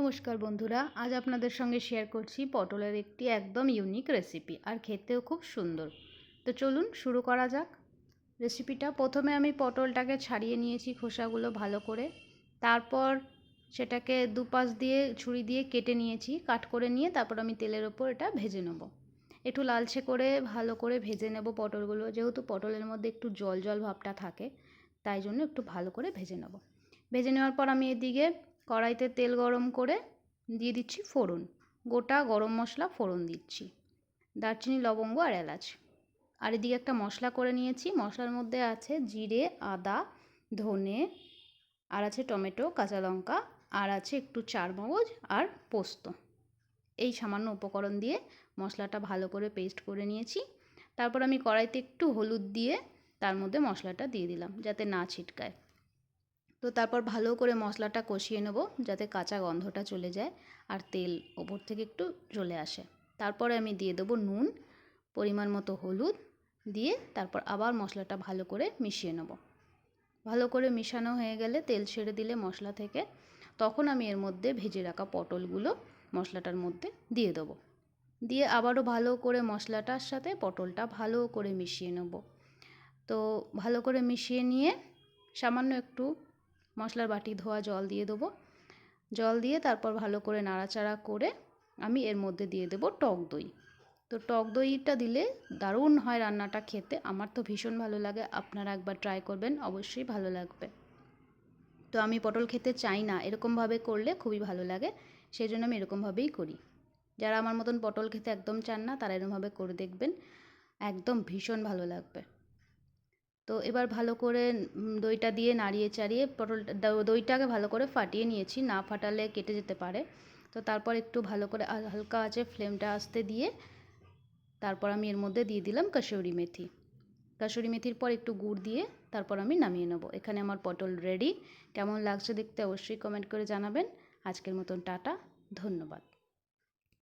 নমস্কার বন্ধুরা, আজ আপনাদের সঙ্গে শেয়ার করছি পটলের একটি একদম ইউনিক রেসিপি, আর খেতেও খুব সুন্দর। তো চলুন শুরু করা যাক রেসিপিটা। প্রথমে আমি পটলটাকে ছাড়িয়ে নিয়েছি খোসাগুলো ভালো করে, তারপর সেটাকে দুপাশ দিয়ে ছুরি দিয়ে কেটে নিয়েছি, কাট করে নিয়ে তারপর আমি তেলের ওপর এটা ভেজে নেব। একটু লালচে করে ভালো করে ভেজে নেব পটলগুলো, যেহেতু পটলের মধ্যে একটু জল জল ভাবটা থাকে, তাই জন্য একটু ভালো করে ভেজে নেব। ভেজে নেওয়ার পর আমি এদিকে কড়াইতে তেল গরম করে দিয়ে দিচ্ছি ফোড়ন, গোটা গরম মশলা ফোড়ন দিচ্ছি, দারচিনি লবঙ্গ আর এলাচ। আর এদিকে একটা মশলা করে নিয়েছি, মশলার মধ্যে আছে জিরে, আদা, ধনে, আর আছে টমেটো, কাঁচা লঙ্কা, আর আছে একটু চারমগজ আর পোস্ত। এই সামান্য উপকরণ দিয়ে মশলাটা ভালো করে পেস্ট করে নিয়েছি। তারপর আমি কড়াইতে একটু হলুদ দিয়ে তার মধ্যে মশলাটা দিয়ে দিলাম যাতে না ছিটকায়। তো তারপর ভালো করে মশলাটা কষিয়ে নেব যাতে কাঁচা গন্ধটা চলে যায় আর তেল ওপর থেকে একটু চলে আসে। তারপরে আমি দিয়ে দেবো নুন, পরিমাণ মতো হলুদ দিয়ে তারপর আবার মশলাটা ভালো করে মিশিয়ে নেব। ভালো করে মিশানো হয়ে গেলে তেল ছেড়ে দিলে মশলা থেকে, তখন আমি এর মধ্যে ভেজে রাখা পটলগুলো মশলাটার মধ্যে দিয়ে দেবো। দিয়ে আবারও ভালো করে মশলাটার সাথে পটলটা ভালো করে মিশিয়ে নেব। তো ভালো করে মিশিয়ে নিয়ে সামান্য একটু মশলার বাটি ধোয়া জল দিয়ে দেবো। জল দিয়ে তারপর ভালো করে নাড়াচাড়া করে আমি এর মধ্যে দিয়ে দেবো টক দই। তো টক দইটা দিলে দারুণ হয় রান্নাটা খেতে, আমার তো ভীষণ ভালো লাগে। আপনারা একবার ট্রাই করবেন, অবশ্যই ভালো লাগবে। তো আমি পটল খেতে চাই না, এরকমভাবে করলে খুবই ভালো লাগে, সেই জন্য আমি এরকমভাবেই করি। যারা আমার মতন পটল খেতে একদম চান না তারা এরকমভাবে করে দেখবেন, একদম ভীষণ ভালো লাগবে। তো এবার ভালো করে দইটা দিয়ে নাড়িয়ে চাড়িয়ে দইটাকে ভালো করে ফাটিয়ে নিয়েছি, না ফাটালে কেটে যেতে পারে। তো তারপর একটু ভালো করে হালকা আঁচে ফ্লেমটা আসতে দিয়ে তারপর আমি এর মধ্যে দিয়ে দিলাম কাসুরি মেথি। কাসুরি মেথির পর একটু গুড় দিয়ে তারপর আমি নামিয়ে নেব। এখানে আমার পটল রেডি। কেমন লাগছে দেখতে অবশ্যই কমেন্ট করে জানাবেন। আজকের মতন টাটা, ধন্যবাদ।